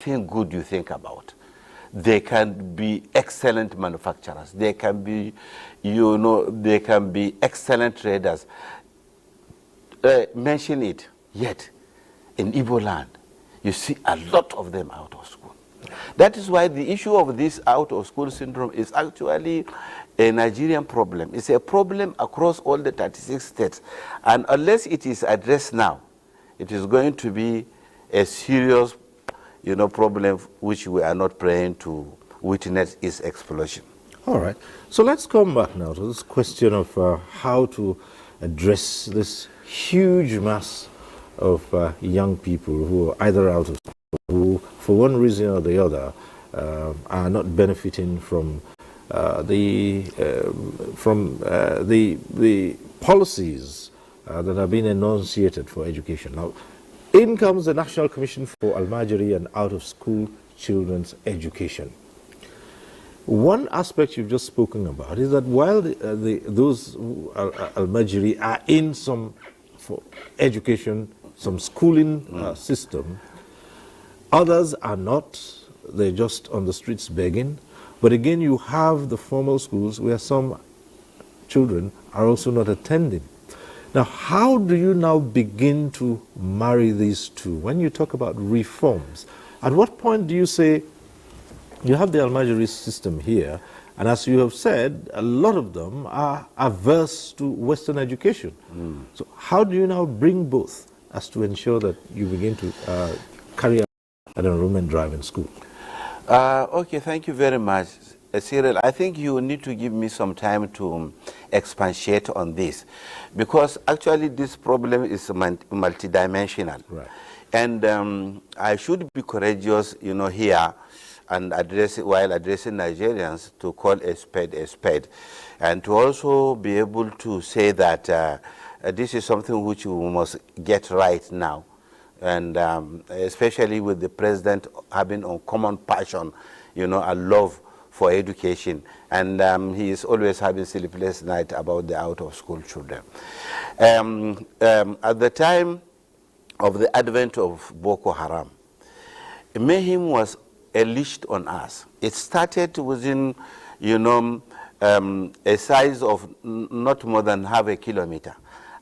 anything good you think about. They can be excellent manufacturers. They can be, they can be excellent traders. Mention it. Yet, in Igbo land, you see a lot of them out of school. That is why the issue of this out-of-school syndrome is actually a Nigerian problem. It's a problem across all the 36 states. And unless it is addressed now, it is going to be a serious problem which we are not praying to witness its explosion. All right. So let's come back now to this question of how to address this huge mass of young people who are either out of school, who, for one reason or the other, are not benefiting from the policies that have been enunciated for education. Now, in comes the National Commission for Almajiri and Out-of-School Children's Education. One aspect you've just spoken about is that while those Almajiri are in some education, some schooling system, others are not. They're just on the streets begging. But again, you have the formal schools where some children are also not attending. Now, how do you now begin to marry these two? When you talk about reforms, at what point do you say, you have the Almajiri system here, and as you have said, a lot of them are averse to Western education. So how do you now bring both as to ensure that you begin to carry out an enrollment drive in school? Okay, thank you very much, Cyril. I think you need to give me some time to expatiate on this, because actually this problem is multidimensional. Right. And I should be courageous, here, and while addressing Nigerians, to call a spade, and to also be able to say that this is something which we must get right now, and especially with the president having a common passion, a love for education, and he is always having sleepless night about the out-of-school children. At the time of the advent of Boko Haram, mayhem was unleashed on us. It started within, a size of not more than half a kilometer.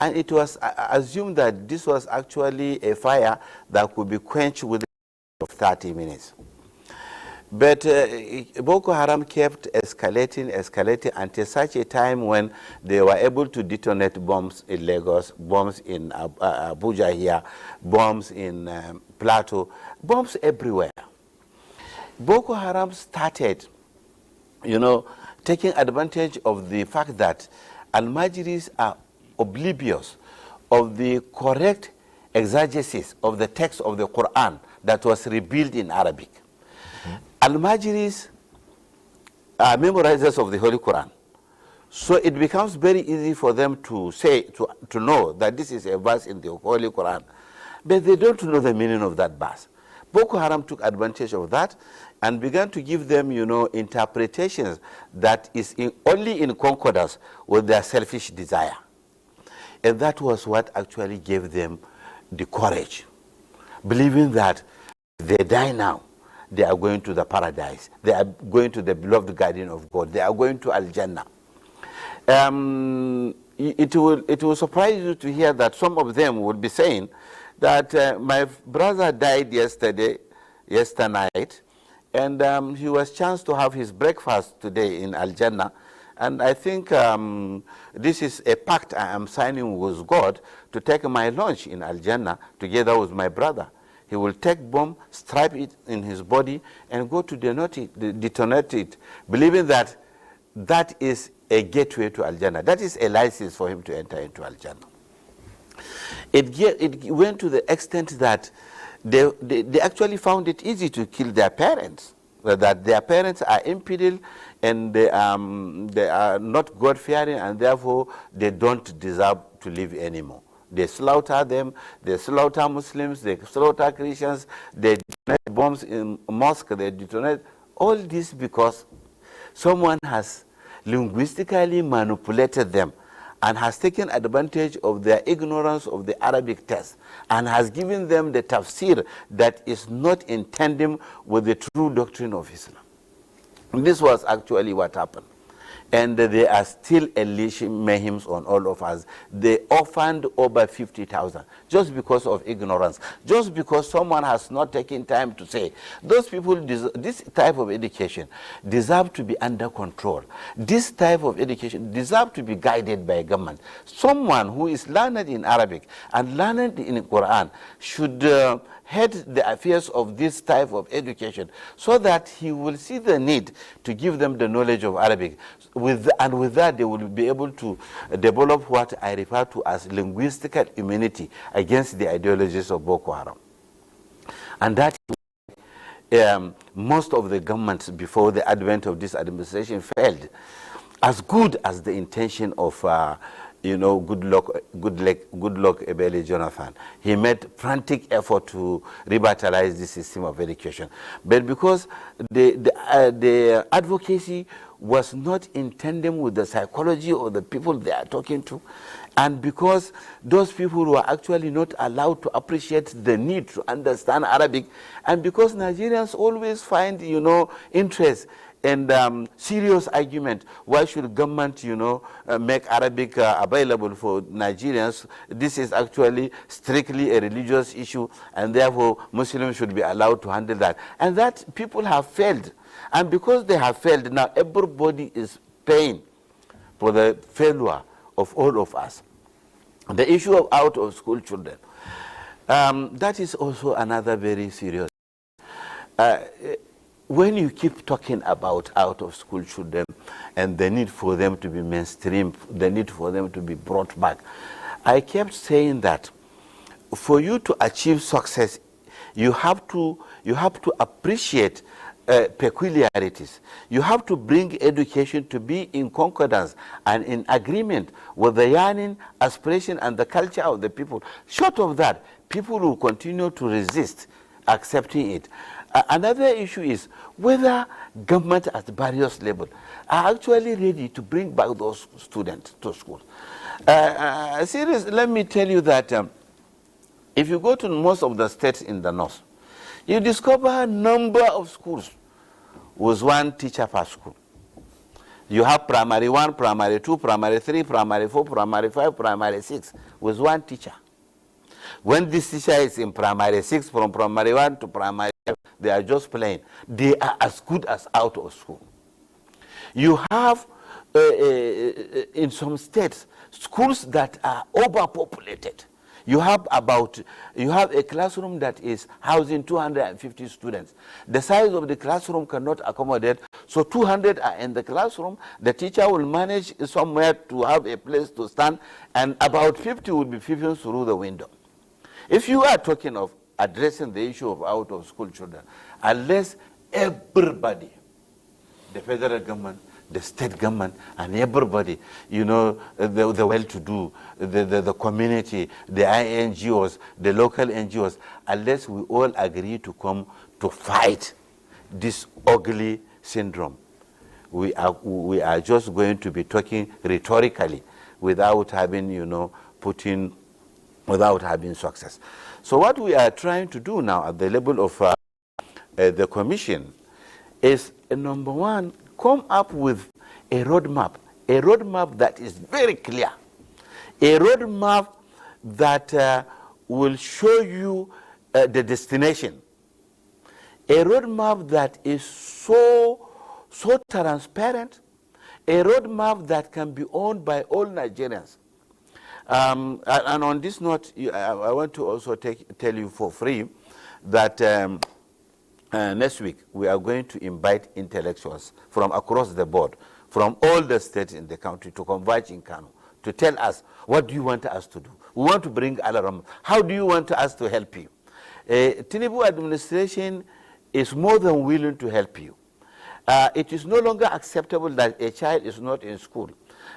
And it was assumed that this was actually a fire that could be quenched within 30 minutes. But Boko Haram kept escalating until such a time when they were able to detonate bombs in Lagos, bombs in Abuja here, bombs in Plateau, bombs everywhere. Boko Haram started, taking advantage of the fact that Almajiris are oblivious of the correct exegesis of the text of the Quran that was revealed in Arabic. Almajiris are memorizers of the Holy Quran. So it becomes very easy for them to say, to know that this is a verse in the Holy Quran. But they don't know the meaning of that verse. Boko Haram took advantage of that and began to give them, interpretations that is only in concordance with their selfish desire. And that was what actually gave them the courage, believing that they die now, they are going to the paradise, they are going to the beloved garden of God, they are going to Al-Jannah. It will surprise you to hear that some of them will be saying that my brother died yesterday night, and he was chanced to have his breakfast today in Al-Jannah. And I think this is a pact I am signing with God to take my lunch in Al-Jannah together with my brother. He will take bomb, strap it in his body, and go to detonate it, believing that that is a gateway to Al-Jannah. That is a license for him to enter into Al-Jannah. It went to the extent that they actually found it easy to kill their parents, that their parents are infidel and they are not God-fearing, and therefore they don't deserve to live anymore. They slaughter them, they slaughter Muslims, they slaughter Christians, they detonate bombs in mosques, they detonate all this because someone has linguistically manipulated them and has taken advantage of their ignorance of the Arabic text and has given them the tafsir that is not in tandem with the true doctrine of Islam. This was actually what happened. And they are still unleashing mayhem on all of us. They orphaned over 50,000 just because of ignorance, just because someone has not taken time to say, those people, this type of education deserve to be under control. This type of education deserve to be guided by government. Someone who is learned in Arabic and learned in Quran should head the affairs of this type of education so that he will see the need to give them the knowledge of Arabic. And with that, they will be able to develop what I refer to as linguistical immunity against the ideologies of Boko Haram. And that most of the governments before the advent of this administration failed. As good as the intention of good luck Ebele Jonathan. He made frantic effort to revitalize the system of education. But because the advocacy was not in tandem with the psychology of the people they are talking to, and because those people were actually not allowed to appreciate the need to understand Arabic, and because Nigerians always find, interest and serious argument, why should government, make Arabic available for Nigerians? This is actually strictly a religious issue, and therefore Muslims should be allowed to handle that. And that people have failed. And because they have failed, now everybody is paying for the failure of all of us. The issue of out-of-school children, that is also another very serious. When you keep talking about out-of-school children and the need for them to be mainstream, the need for them to be brought back, I kept saying that for you to achieve success, you have to appreciate peculiarities. You have to bring education to be in concordance and in agreement with the yearning, aspiration, and the culture of the people. Short of that, people will continue to resist accepting it. Another issue is whether government at various levels are actually ready to bring back those students to school. Seriously, let me tell you that if you go to most of the states in the north, you discover a number of schools with one teacher per school. You have primary 1, primary 2, primary 3, primary 4, primary 5, primary 6 with one teacher. When this teacher is in primary 6, from primary 1 to primary 5, they are just playing. They are as good as out of school. You have, in some states, schools that are overpopulated. You have a classroom that is housing 250 students. The size of the classroom cannot accommodate, so 200 are in the classroom. The teacher will manage somewhere to have a place to stand, and about 50 will be peeping through the window. If you are talking of addressing the issue of out-of-school children, unless everybody, the federal government, the state government, and everybody, the well-to-do, the community, the NGOs, the local NGOs, unless we all agree to come to fight this ugly syndrome, we are just going to be talking rhetorically without having, without having success. So what we are trying to do now at the level of the commission is, number one, come up with a roadmap that is very clear, a roadmap that will show you the destination, a roadmap that is so transparent, a roadmap that can be owned by all Nigerians. And on this note, I want to also tell you for free that next week we are going to invite intellectuals from across the board, from all the states in the country, to converge in Kano to tell us, what do you want us to do? We want to bring alarm. How do you want us to help you? Tinubu administration is more than willing to help you. It is no longer acceptable that a child is not in school.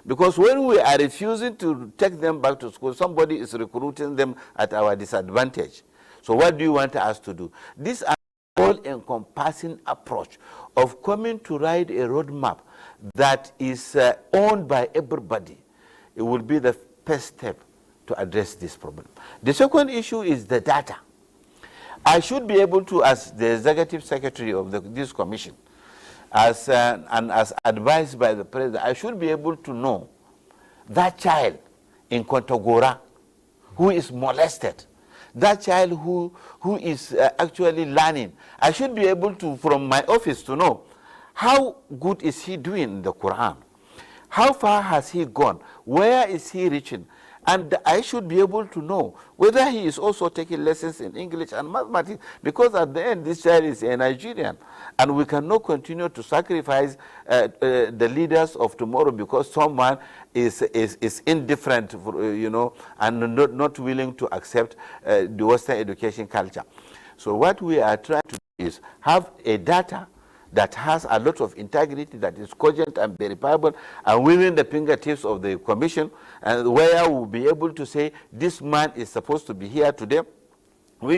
Because when we are refusing to take them back to school, somebody is recruiting them at our disadvantage. So what do you want us to do? This all-encompassing approach of coming to write a roadmap that is owned by everybody it will be the first step to address this problem. The second issue is the data. I should be able to, as the executive secretary of this commission, and as advised by the president, I should be able to know that child in Kontagora who is molested, that child who is actually learning. I should be able to, from my office, to know how good is he doing in the Quran, how far has he gone, where is he reaching. And I should be able to know whether he is also taking lessons in English and mathematics, because at the end, this child is a Nigerian. And we cannot continue to sacrifice the leaders of tomorrow because someone is indifferent, and not willing to accept the Western education culture. So what we are trying to do is have a data that has a lot of integrity, that is cogent and verifiable, and within the fingertips of the commission, and where we'll be able to say, this man is supposed to be here today,